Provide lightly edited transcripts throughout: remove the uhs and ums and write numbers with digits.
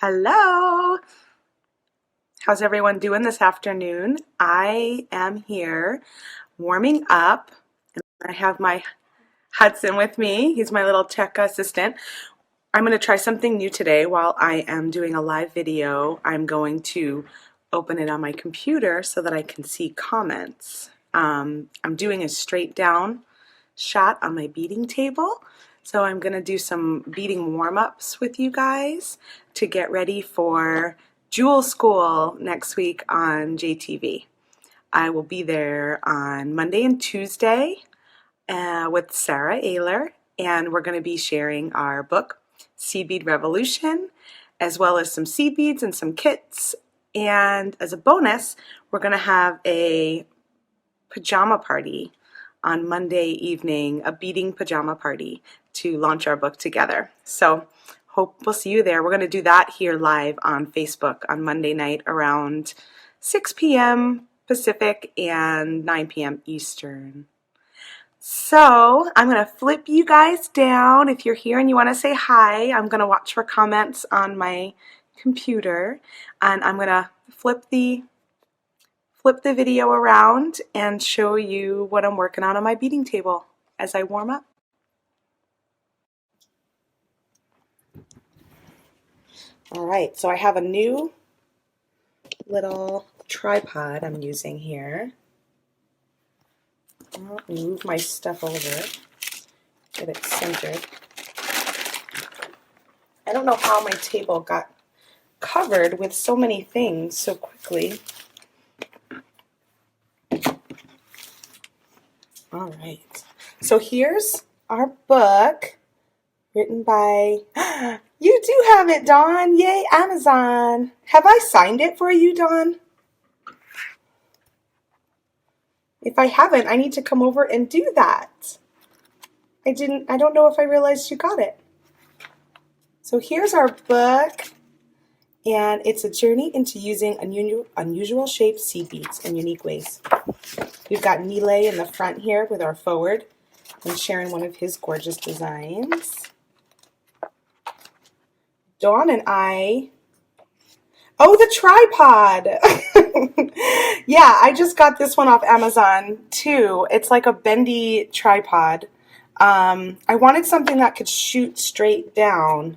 Hello! How's everyone doing this afternoon? I am here warming up, and I have my Hudson with me. He's my little tech assistant. I'm going to try something new today while I am doing a live video. I'm going to open it on my computer so that I can see comments. I'm doing a straight down shot on my beading table. So I'm going to do some beading warm-ups with you guys to get ready for Jewel School next week on JTV. I will be there on Monday and Tuesday with Sarah Ayler, and we're going to be sharing our book, Bead Revolution, as well as some seed beads and some kits. And as a bonus, we're going to have a pajama party on Monday evening, a beading pajama party to launch our book together. So hope we'll see you there. We're going to do that here live on Facebook on Monday night around 6 p.m. Pacific and 9 p.m. Eastern. So I'm going to flip you guys down. If you're here and you want to say hi, I'm going to watch for comments on my computer, and I'm going to flip the video around and show you what I'm working on my beading table as I warm up. All right, so I have a new little tripod I'm using here. I'll move my stuff over, get it centered. I don't know how my table got covered with so many things so quickly. All right, so here's our book written by, you do have it, Dawn. Yay, Amazon. Have I signed it for you, Dawn? If I haven't, I need to come over and do that. I don't know if I realized you got it. So here's our book, and it's a journey into using unusual shaped seed beads in unique ways. We've got Nile in the front here with our forward and sharing one of his gorgeous designs. Dawn and I, oh, the tripod. Yeah, I just got this one off Amazon too. It's like a bendy tripod. I wanted something that could shoot straight down.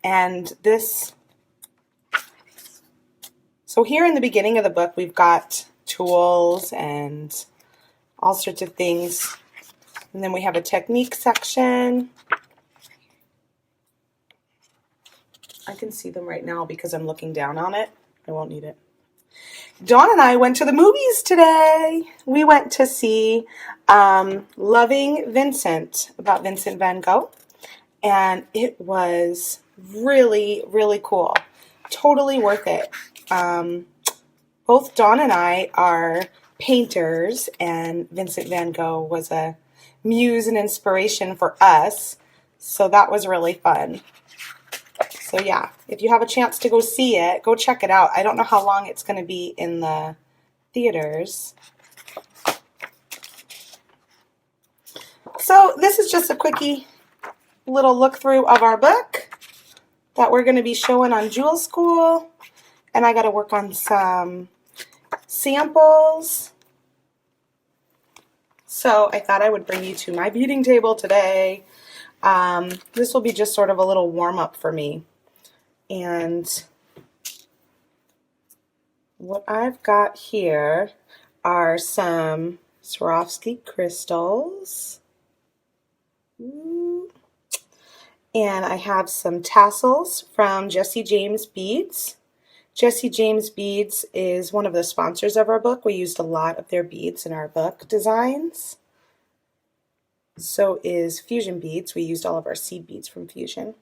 And this, so here in the beginning of the book, we've got tools and all sorts of things. And then we have a technique section. I can see them right now because I'm looking down on it. I won't need it. Dawn and I went to the movies today. We went to see Loving Vincent, about Vincent van Gogh. And it was really, really cool. Totally worth it. Both Dawn and I are painters, and Vincent van Gogh was a muse and inspiration for us. So that was really fun. So yeah, if you have a chance to go see it, go check it out. I don't know how long it's going to be in the theaters. So this is just a quickie little look through of our book that we're going to be showing on Jewel School. And I got to work on some samples. So I thought I would bring you to my beading table today. This will be just sort of a little warm-up for me. And what I've got here are some Swarovski crystals. And I have some tassels from Jesse James Beads. Jesse James Beads is one of the sponsors of our book. We used a lot of their beads in our book designs. So is Fusion Beads. We used all of our seed beads from Fusion.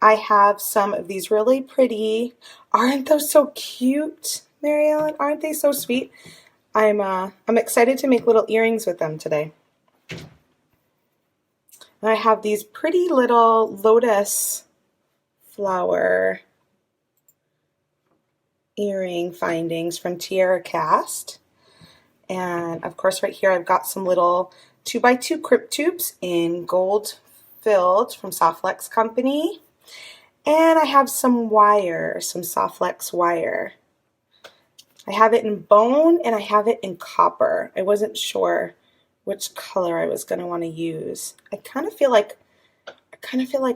I have some of these really pretty, aren't those so cute, Mary Ellen? Aren't they so sweet? I'm excited to make little earrings with them today. And I have these pretty little lotus flower earring findings from Tiara Cast. And of course right here I've got some little 2x2 crypt tubes in gold filled from Softlex Company. And I have some wire, some soft flex wire. I have it in bone and I have it in copper. I wasn't sure which color I was going to want to use. I kind of feel like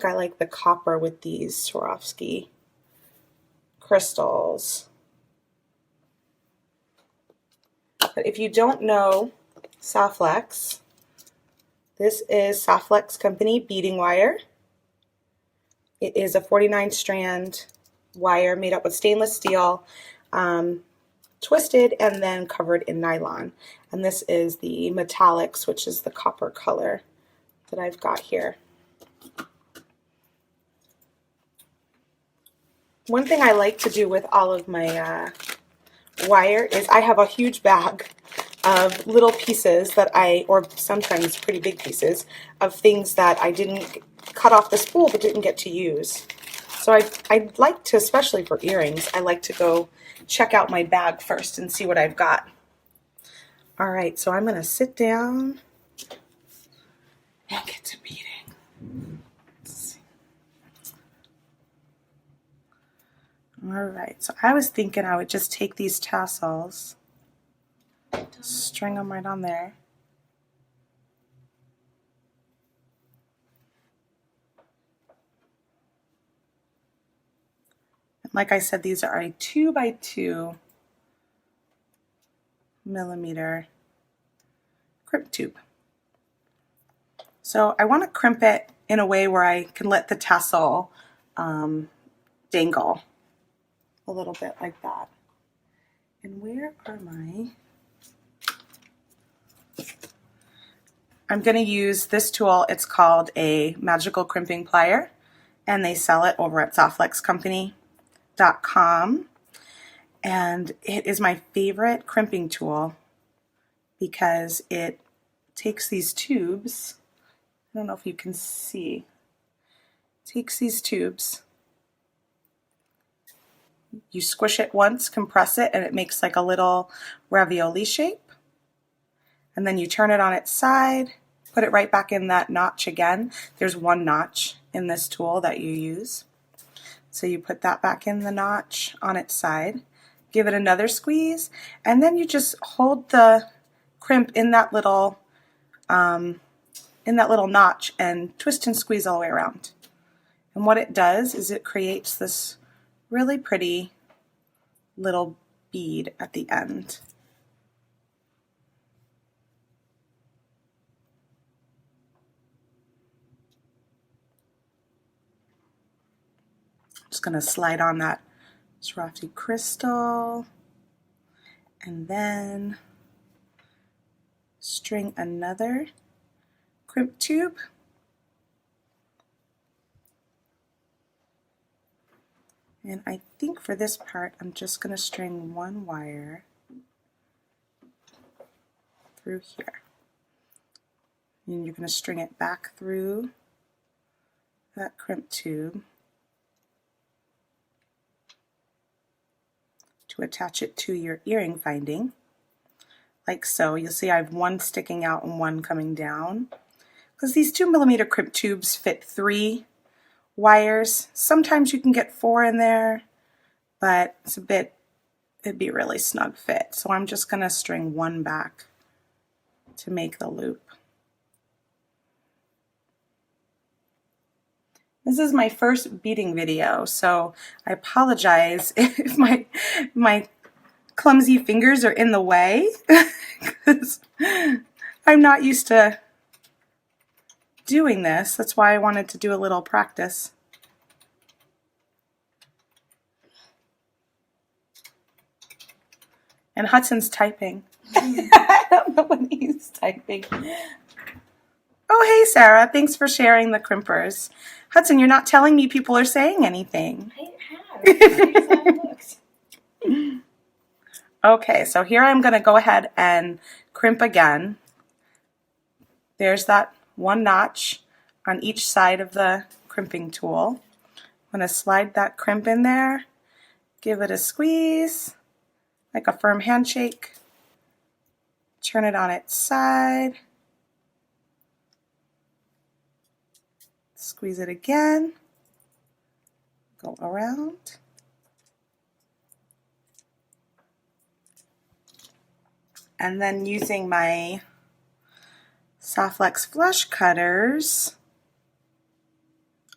I like the copper with these Swarovski crystals. But if you don't know Softflex, this is Softflex Company beading wire. It is a 49 strand wire made up of stainless steel, twisted and then covered in nylon. And this is the metallics, which is the copper color that I've got here. One thing I like to do with all of my wire is I have a huge bag of little pieces that or sometimes pretty big pieces, of things that I didn't cut off the spool but didn't get to use. So I'd like to, especially for earrings, I like to go check out my bag first and see what I've got. All right, so I'm going to sit down and get to beading. All right, so I was thinking I would just take these tassels, string them right on there. Like I said, these are a 2 by 2 millimeter crimp tube. So I want to crimp it in a way where I can let the tassel dangle a little bit like that. And where are my... I'm going to use this tool. It's called a magical crimping plier, and they sell it over at softflexcompany.com. And it is my favorite crimping tool because it takes these tubes. I don't know if you can see. It takes these tubes. You squish it once, compress it, and it makes like a little ravioli shape. And then you turn it on its side, put it right back in that notch again. There's one notch in this tool that you use. So you put that back in the notch on its side, give it another squeeze, and then you just hold the crimp in that little notch and twist and squeeze all the way around. And what it does is it creates this really pretty little bead at the end. I'm just going to slide on that Swarovski crystal and then string another crimp tube. And I think for this part, I'm just going to string one wire through here. And you're going to string it back through that crimp tube to attach it to your earring finding, like so. You'll see I have one sticking out and one coming down, because these 2 millimeter crimp tubes fit 3 wires. Sometimes you can get 4 in there, but it'd be a really snug fit. So I'm just going to string one back to make the loop. This is my first beading video, so I apologize if my clumsy fingers are in the way, because I'm not used to doing this. That's why I wanted to do a little practice. And Hudson's typing. I don't know what he's typing. Oh, hey, Sarah. Thanks for sharing the crimpers. Hudson, you're not telling me people are saying anything. I have. Okay, so here I'm going to go ahead and crimp again. There's that one notch on each side of the crimping tool. I'm going to slide that crimp in there, give it a squeeze, like a firm handshake, turn it on its side, squeeze it again, Go around. And then using my Softlex flush cutters,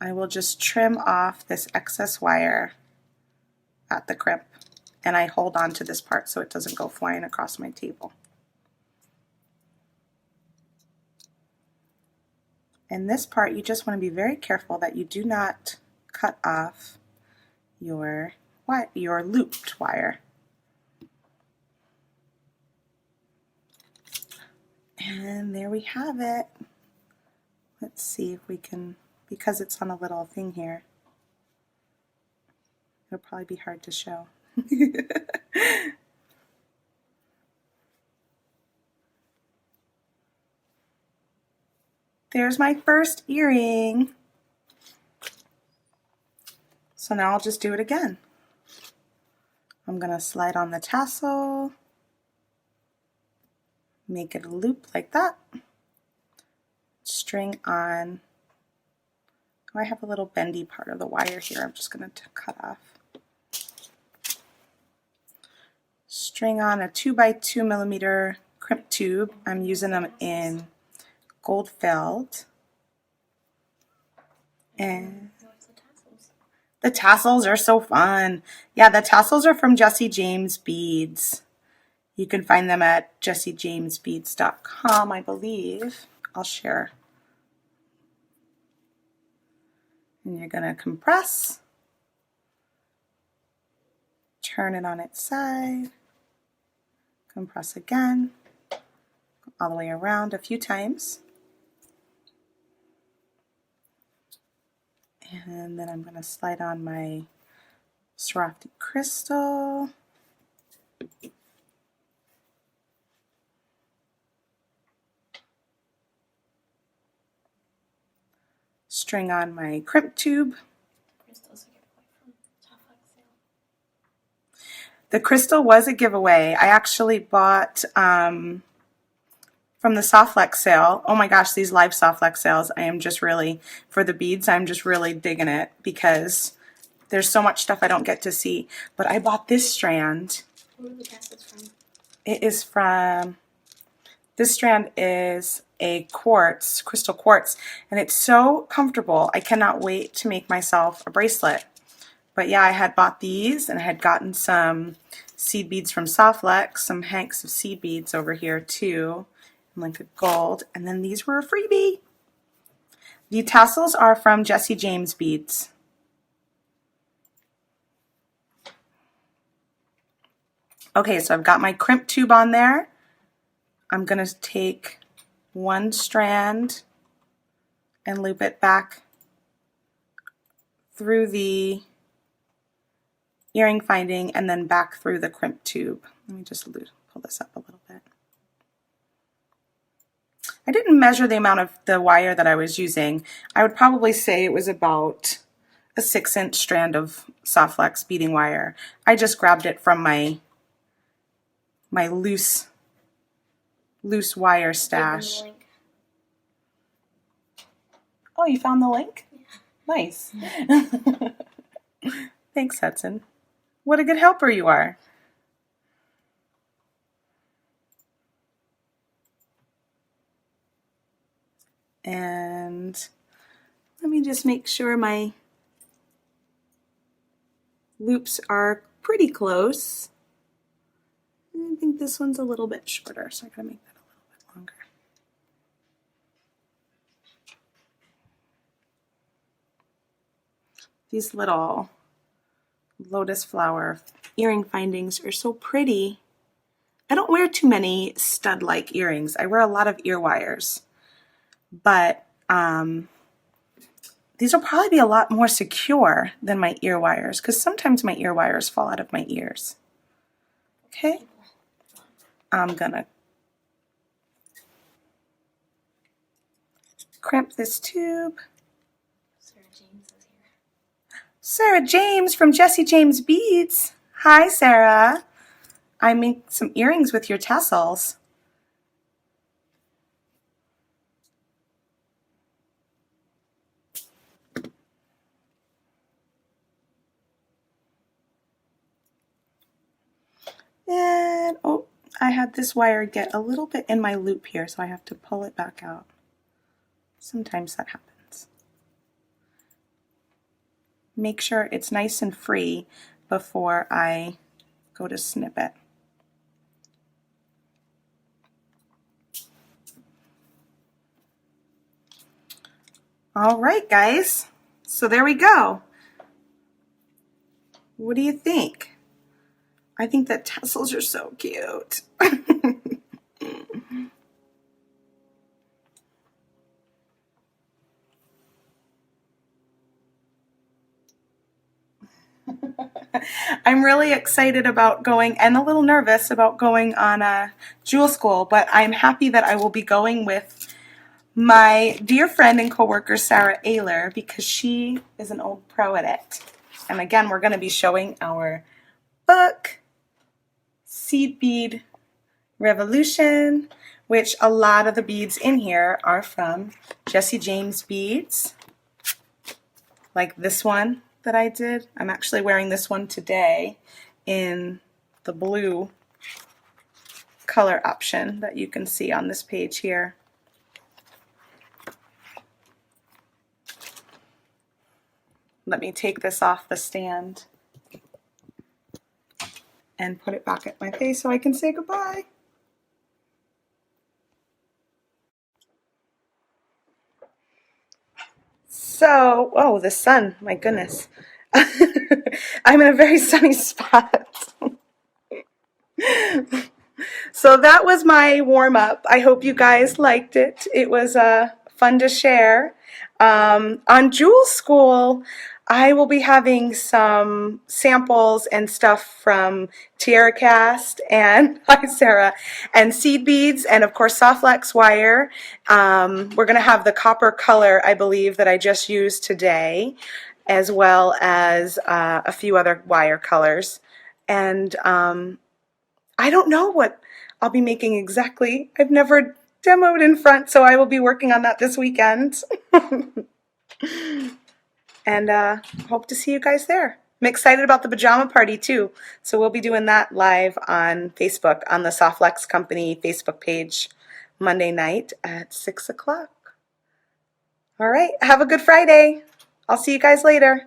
I will just trim off this excess wire at the crimp. And I hold on to this part so it doesn't go flying across my table. In this part, you just want to be very careful that you do not cut off your looped wire. And there we have it. Let's see if we can, because it's on a little thing here, it'll probably be hard to show. There's my first earring. So now I'll just do it again. I'm going to slide on the tassel, make it a loop like that, string on. Oh, I have a little bendy part of the wire here I'm just going to cut off. String on a 2x2 millimeter crimp tube. I'm using them in gold felt. And the tassels are so fun. Yeah, the tassels are from Jesse James Beads. You can find them at jessejamesbeads.com, I believe. I'll share. And you're going to compress, turn it on its side, compress again, all the way around a few times. And then I'm going to slide on my Swarovski crystal. String on my crimp tube. The crystal was a giveaway. I actually bought from the Softlex sale. Oh my gosh, these live Softlex sales, I am just really, for the beads, I'm just really digging it because there's so much stuff I don't get to see. But I bought this strand. Where are the tassels from? It is from, this strand is a quartz, crystal quartz, and it's so comfortable. I cannot wait to make myself a bracelet. But yeah, I had bought these and I had gotten some seed beads from Softlex, some hanks of seed beads over here too, and like a gold, and then these were a freebie. The tassels are from Jesse James Beads. Okay, so I've got my crimp tube on there. I'm going to take one strand and loop it back through the earring finding and then back through the crimp tube. Let me just pull this up a little bit. I didn't measure the amount of the wire that I was using. I would probably say it was about a 6-inch strand of Softlex beading wire. I just grabbed it from my loose wire stash. Oh, you found the link? Yeah. Nice. Thanks, Hudson. What a good helper you are. And let me just make sure my loops are pretty close. I think this one's a little bit shorter, so I gotta make that a little bit longer. These little lotus flower earring findings are so pretty. I don't wear too many stud-like earrings. I wear a lot of ear wires, but these will probably be a lot more secure than my ear wires because sometimes my ear wires fall out of my ears. Okay, I'm gonna crimp this tube. Sarah James is here. Sarah James from Jesse James Beads. Hi, Sarah. I made some earrings with your tassels. I had this wire get a little bit in my loop here, so I have to pull it back out. Sometimes that happens. Make sure it's nice and free before I go to snip it. All right, guys, so there we go. What do you think? I think that tassels are so cute. I'm really excited about going and a little nervous about going on a jewel school, but I'm happy that I will be going with my dear friend and coworker Sarah Ayler because she is an old pro at it. And again, we're going to be showing our book, Bead Revolution, which a lot of the beads in here are from Jesse James beads, like this one that I did. I'm actually wearing this one today in the blue color option that you can see on this page here. Let me take this off the stand and put it back at my face so I can say goodbye. So, oh, the sun, my goodness. I'm in a very sunny spot. So that was my warm-up. I hope you guys liked it. It was fun to share. On Jewel School, I will be having some samples and stuff from Tiara Cast and hi Sarah and seed beads and of course soft flex wire. We're going to have the copper color, I believe, that I just used today, as well as a few other wire colors. And I don't know what I'll be making exactly. I've never demoed in front, so I will be working on that this weekend. And hope to see you guys there. I'm excited about the pajama party too, so we'll be doing that live on Facebook on the Softlex Company Facebook page Monday night at 6 o'clock. All right, have a good Friday. I'll see you guys later.